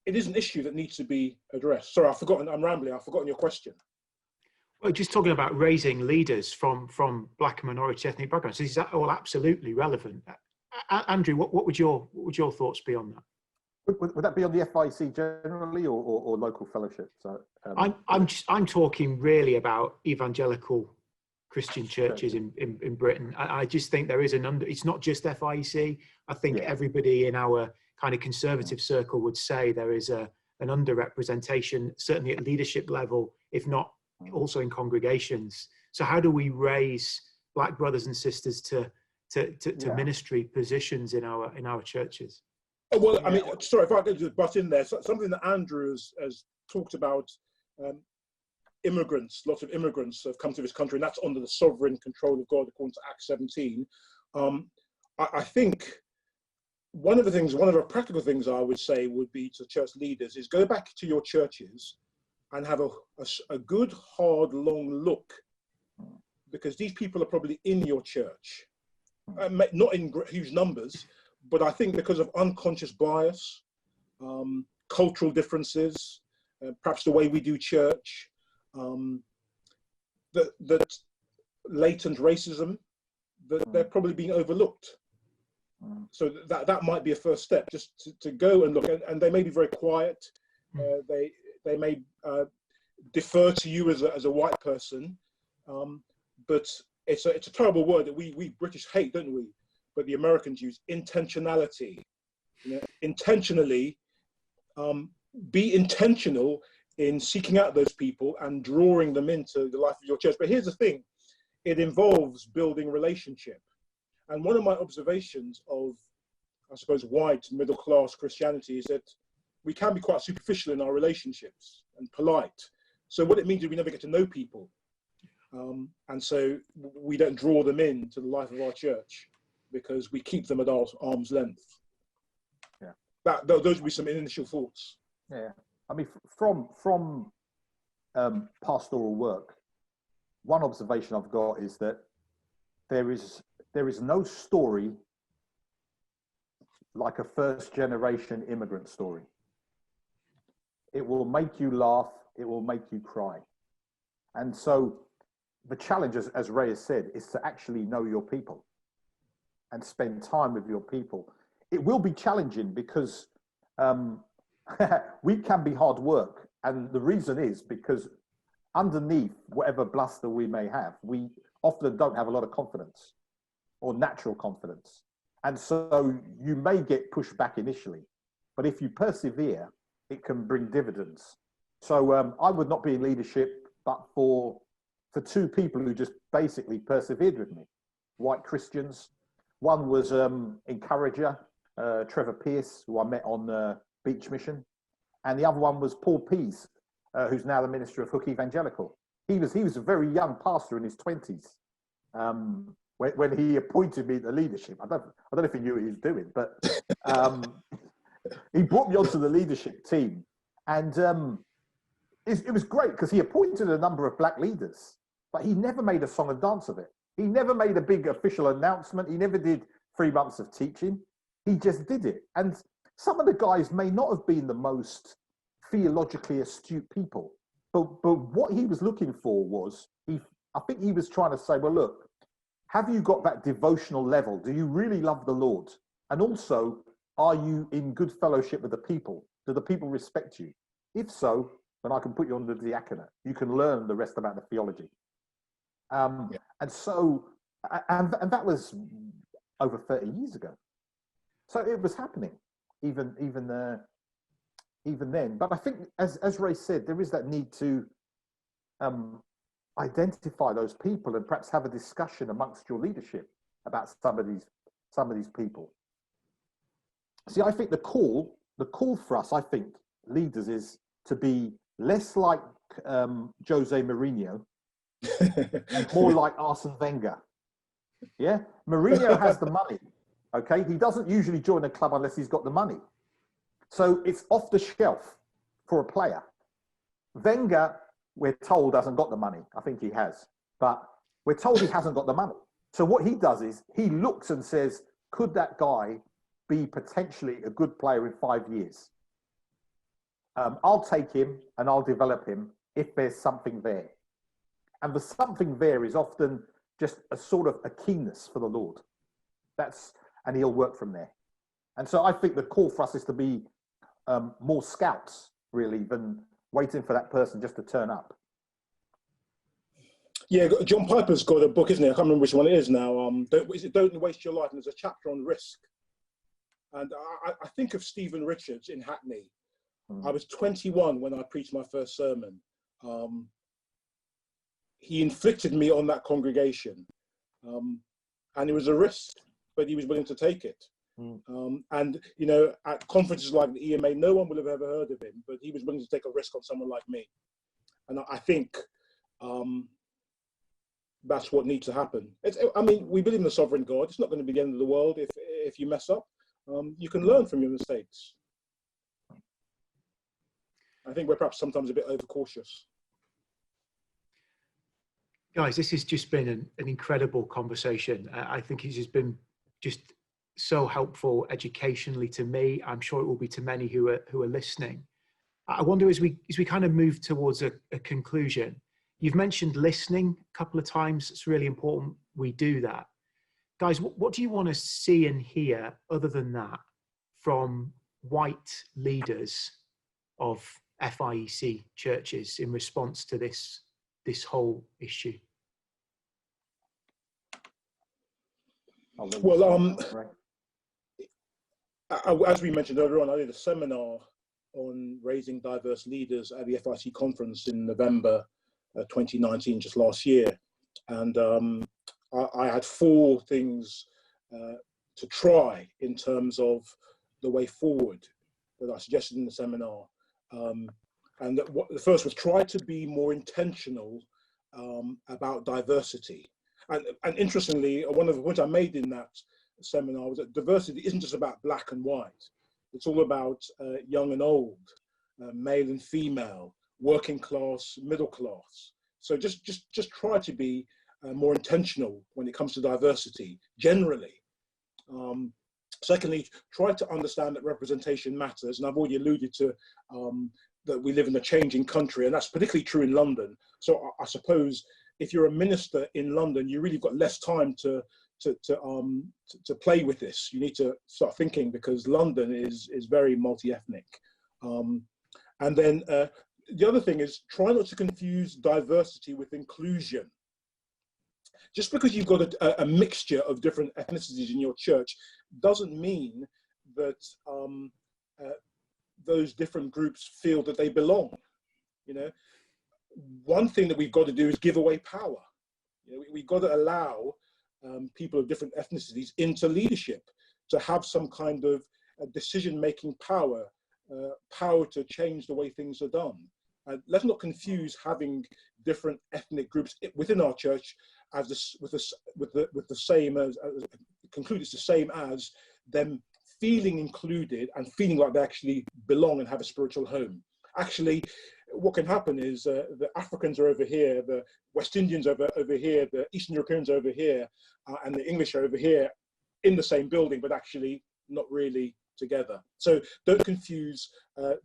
S3: it is an issue that needs to be addressed. Sorry, I'm rambling. I've forgotten your question.
S1: Well, just talking about raising leaders from black and minority ethnic backgrounds, so is that all absolutely relevant? Andrew, what would your thoughts be on that?
S2: Would that be on the FIEC generally or local fellowships?
S1: I'm talking really about evangelical Christian churches in Britain. I just think there is it's not just FIEC. I think everybody in our kind of conservative circle would say there is an underrepresentation, certainly at leadership level, if not also in congregations. So how do we raise black brothers and sisters to ministry positions in our churches?
S3: Well, I mean, sorry if I could just butt in there. Something that Andrew has talked about, immigrants, lots of immigrants have come to this country, and that's under the sovereign control of God, according to Acts 17. I think one of the practical things I would say would be to church leaders is go back to your churches and have a good, hard, long look, because these people are probably in your church, not in huge numbers, but I think because of unconscious bias, cultural differences, perhaps the way we do church, that latent racism, that they're probably being overlooked. So that might be a first step, just to go and look. And they may be very quiet. They may defer to you as a white person, but it's a terrible word that we British hate, don't we? But the Americans use intentionality. Intentionally, be intentional in seeking out those people and drawing them into the life of your church. But here's the thing, it involves building relationship. And one of my observations of, I suppose, white middle-class Christianity is that we can be quite superficial in our relationships and polite. So what it means is we never get to know people. And so we don't draw them into the life of our church, because we keep them at arm's length. Yeah, those would be some initial thoughts.
S2: Yeah, I mean, from pastoral work, one observation I've got is that there is no story like a first-generation immigrant story. It will make you laugh. It will make you cry. And so the challenge, as Ray has said, is to actually know your people and spend time with your people. It will be challenging because we can be hard work. And the reason is because underneath whatever bluster we may have, we often don't have a lot of confidence or natural confidence. And so you may get pushed back initially, but if you persevere, it can bring dividends. So I would not be in leadership, but for two people who just basically persevered with me, white Christians. One was encourager, Trevor Pierce, who I met on Beach Mission. And the other one was Paul Pease, who's now the minister of FIEC Evangelical. He was a very young pastor in his 20s when he appointed me to leadership. I don't know if he knew what he was doing, but he brought me onto the leadership team. And it was great because he appointed a number of black leaders, but he never made a song and dance of it. He never made a big official announcement. He never did 3 months of teaching. He just did it. And some of the guys may not have been the most theologically astute people, but what he was looking for was, I think he was trying to say, well, look, have you got that devotional level? Do you really love the Lord? And also, are you in good fellowship with the people? Do the people respect you? If so, then I can put you on the diaconate. You can learn the rest about the theology. And so, and that was over 30 years ago. So it was happening, even then. But I think, as Ray said, there is that need to identify those people and perhaps have a discussion amongst your leadership about some of these people. See, I think the call for us, I think, leaders, is to be less like Jose Mourinho and more like Arsene Wenger. Yeah, Mourinho has the money. Okay, he doesn't usually join a club unless he's got the money. So it's off the shelf for a player. Wenger, we're told, hasn't got the money. I think he has, but we're told he hasn't got the money. So what he does is he looks and says, could that guy be potentially a good player in 5 years? I'll take him and I'll develop him if there's something there. And the something there is often just a sort of a keenness for the Lord. And he'll work from there. And so I think the call for us is to be more scouts, really, than waiting for that person just to turn up.
S3: Yeah, John Piper's got a book, isn't it? I can't remember which one it is now. Don't Waste Your Life, and there's a chapter on risk. And I think of Stephen Richards in Hackney. I was 21 when I preached my first sermon. He inflicted me on that congregation. And it was a risk, but he was willing to take it. And, you know, at conferences like the EMA, no one would have ever heard of him, but he was willing to take a risk on someone like me. And I think that's what needs to happen. I mean, we believe in the sovereign God. It's not going to be the end of the world if you mess up. You can learn from your mistakes. I think we're perhaps sometimes a bit overcautious.
S1: Guys, this has just been an incredible conversation. I think it's just been just so helpful educationally to me. I'm sure it will be to many who are listening. I wonder, as we kind of move towards a conclusion, you've mentioned listening a couple of times. It's really important we do that. Guys, what do you want to see and hear other than that from white leaders of FIEC churches in response to this whole issue?
S3: Well, as we mentioned earlier on, I did a seminar on raising diverse leaders at the FIEC conference in November 2019, just last year. And I had 4 things to try in terms of the way forward that I suggested in the seminar. And the first was try to be more intentional about diversity. And interestingly, one of the points I made in that seminar was that diversity isn't just about black and white. It's all about young and old, male and female, working class, middle class. So just try to be more intentional when it comes to diversity, generally. Secondly, try to understand that representation matters. And I've already alluded to that we live in a changing country, and that's particularly true in London. So I suppose if you're a minister in London, you really got less time to play with this. You need to start thinking, because London is very multi-ethnic. And then the other thing is, try not to confuse diversity with inclusion. Just because you've got a mixture of different ethnicities in your church doesn't mean that those different groups feel that they belong. You know, one thing that we've got to do is give away power. You know, we've got to allow people of different ethnicities into leadership, to have some kind of decision-making power, power to change the way things are done. Let's not confuse having different ethnic groups within our church as with the same as conclude it's the same as them feeling included and feeling like they actually belong and have a spiritual home. Actually, what can happen is the Africans are over here, the West Indians over here, the Eastern Europeans over here, and the English are over here in the same building, but actually not really together. So don't confuse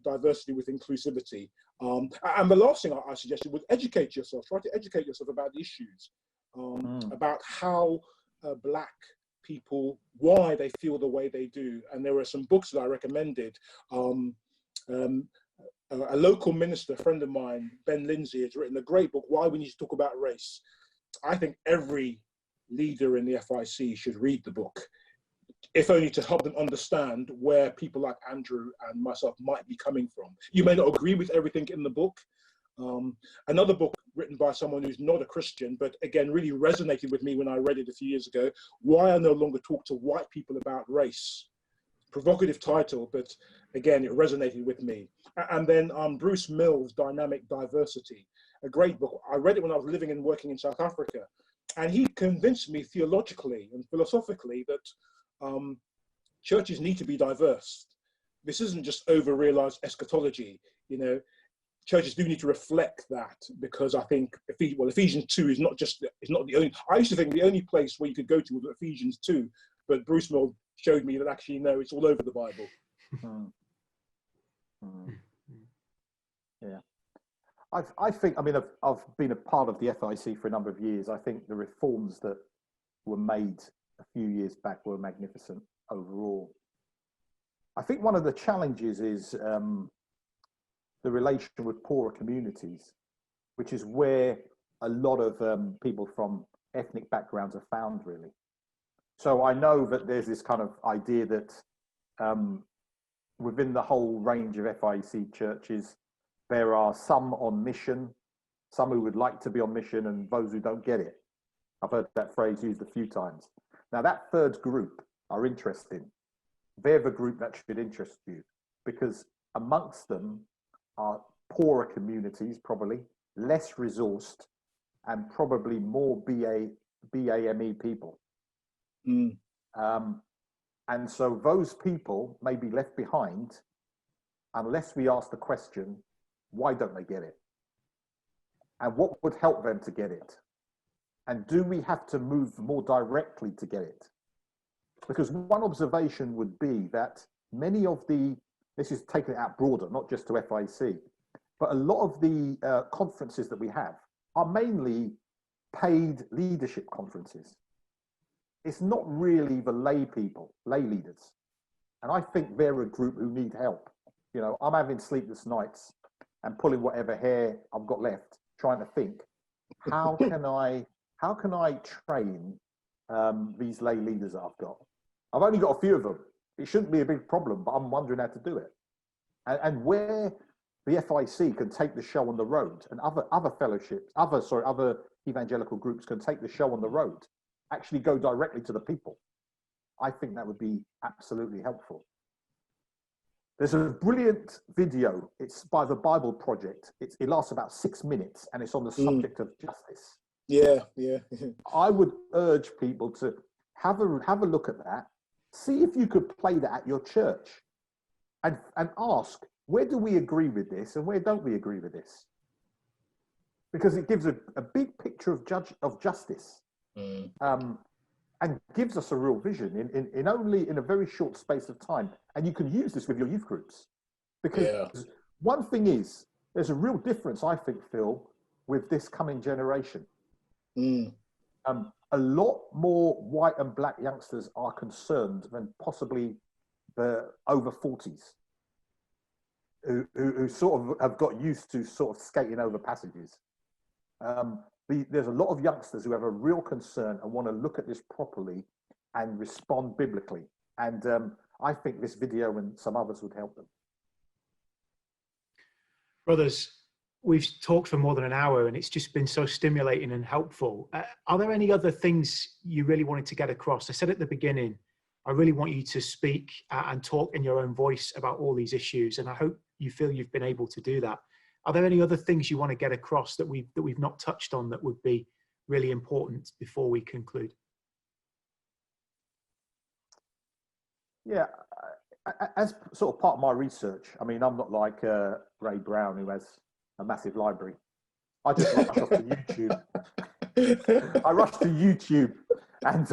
S3: diversity with inclusivity. And the last thing I suggested was educate yourself. Try to educate yourself about the issues, about how black people, why they feel the way they do. And there were some books that I recommended. A local minister, a friend of mine, Ben Lindsay, has written a great book, Why We Need to Talk About Race. I think every leader in the FIEC should read the book, if only to help them understand where people like Andrew and myself might be coming from. You may not agree with everything in the book. Another book written by someone who's not a Christian, but again, really resonated with me when I read it a few years ago, Why I No Longer Talk to White People About Race. Provocative title, but again, it resonated with me. And then Bruce Mills' Dynamic Diversity, a great book. I read it when I was living and working in South Africa, and he convinced me theologically and philosophically that churches need to be diverse. This isn't just over-realized eschatology. You know, churches do need to reflect that, because I think Ephesians 2 is not the only. I used to think the only place where you could go to was Ephesians 2, but Bruce Mill showed me that actually no, it's all over the Bible.
S2: Yeah, I think, I mean, I've been a part of the FIEC for a number of years. I think the reforms that were made a few years back were magnificent overall. I think one of the challenges is the relation with poorer communities, which is where a lot of people from ethnic backgrounds are found, really. So I know that there's this kind of idea that within the whole range of FIEC churches, there are some on mission, some who would like to be on mission, and those who don't get it. I've heard that phrase used a few times. Now, that third group are interesting. They're the group that should interest you, because amongst them are poorer communities, probably less resourced, and probably more BAME people. And so those people may be left behind unless we ask the question, why don't they get it? And what would help them to get it? And do we have to move more directly to get it? Because one observation would be that many of this is taking it out broader, not just to FIEC, but a lot of the conferences that we have are mainly paid leadership conferences. It's not really the lay people, lay leaders. And I think they're a group who need help. You know, I'm having sleepless nights and pulling whatever hair I've got left, trying to think, how can I train these lay leaders that I've got? I've only got a few of them. It shouldn't be a big problem, but I'm wondering how to do it. And where the FIEC can take the show on the road, and other fellowships, other evangelical groups can take the show on the road, actually go directly to the people, I think that would be absolutely helpful. There's a brilliant video. It's by the Bible Project. It lasts about 6 minutes, and it's on the subject of justice.
S3: Yeah.
S2: I would urge people to have a look at that. See if you could play that at your church, and ask, where do we agree with this, and where don't we agree with this? Because it gives a big picture of justice, and gives us a real vision in a very short space of time. And you can use this with your youth groups, because one thing is, there's a real difference, I think, Phil, with this coming generation. A lot more white and black youngsters are concerned than possibly the over 40s who sort of have got used to sort of skating over passages. There's a lot of youngsters who have a real concern and want to look at this properly and respond biblically. And I think this video and some others would help them.
S1: Brothers, we've talked for more than an hour and it's just been so stimulating and helpful. Are there any other things you really wanted to get across? I said at the beginning, I really want you to speak and talk in your own voice about all these issues. And I hope you feel you've been able to do that. Are there any other things you want to get across that we've not touched on that would be really important before we conclude?
S2: Yeah, as sort of part of my research, I mean, I'm not like Ray Brown, who has a massive library. I just rush off to YouTube. I rushed to YouTube, and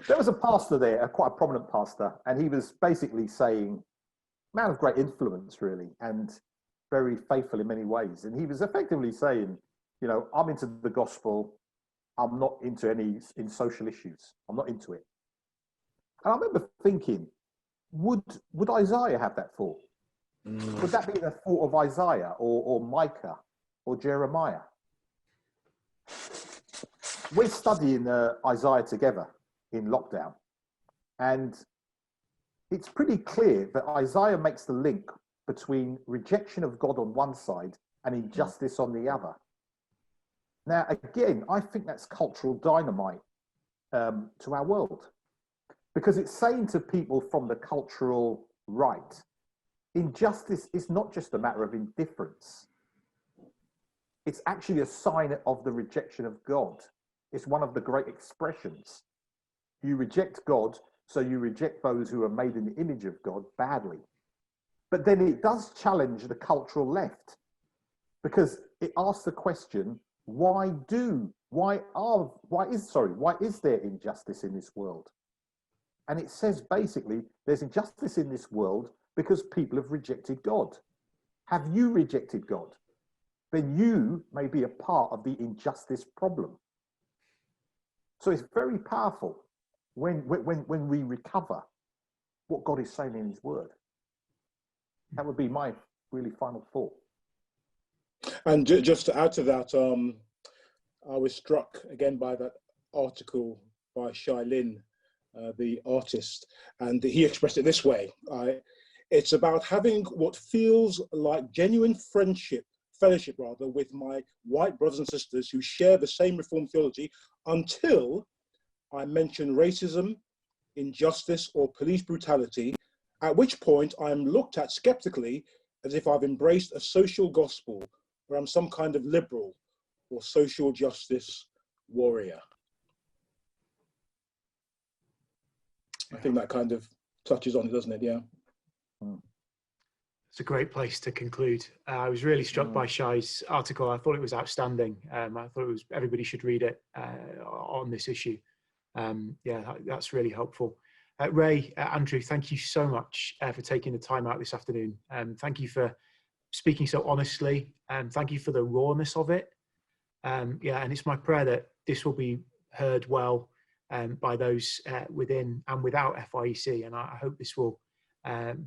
S2: there was a pastor there, quite a prominent pastor, and he was basically saying, man of great influence, really, and very faithful in many ways. And he was effectively saying, you know, I'm into the gospel. I'm not into any social issues. I'm not into it. And I remember thinking, would Isaiah have that thought? Would that be the thought of Isaiah or Micah or Jeremiah? We're studying Isaiah together in lockdown. And it's pretty clear that Isaiah makes the link between rejection of God on one side and injustice on the other. Now, again, I think that's cultural dynamite to our world, because it's saying to people from the cultural right, injustice is not just a matter of indifference. It's actually a sign of the rejection of God. It's one of the great expressions. You reject God, so you reject those who are made in the image of God badly. But then it does challenge the cultural left, because it asks the question, why is there injustice in this world? And it says basically, there's injustice in this world because people have rejected God. Have you rejected God? Then you may be a part of the injustice problem. So it's very powerful when we recover what God is saying in his word. That would be my really final thought.
S3: And just to add to that, I was struck again by that article by Shai Lin, the artist, and he expressed it this way. It's about having what feels like genuine fellowship with my white brothers and sisters who share the same Reformed theology, until I mention racism, injustice, or police brutality, at which point I'm looked at skeptically as if I've embraced a social gospel, or I'm some kind of liberal or social justice warrior. I think that kind of touches on it, doesn't it? Yeah.
S1: It's a great place to conclude. I was really struck by Shai's article. I thought it was outstanding. I thought everybody should read it on this issue. Yeah, that's really helpful. Ray, Andrew, thank you so much for taking the time out this afternoon. Thank you for speaking so honestly, and thank you for the rawness of it. Yeah, and it's my prayer that this will be heard well by those within and without FIEC, and I hope this will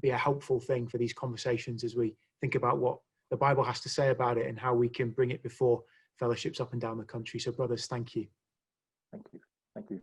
S1: be a helpful thing for these conversations as we think about what the Bible has to say about it and how we can bring it before fellowships up and down the country. So brothers, thank you.
S2: Thank you. Thank you.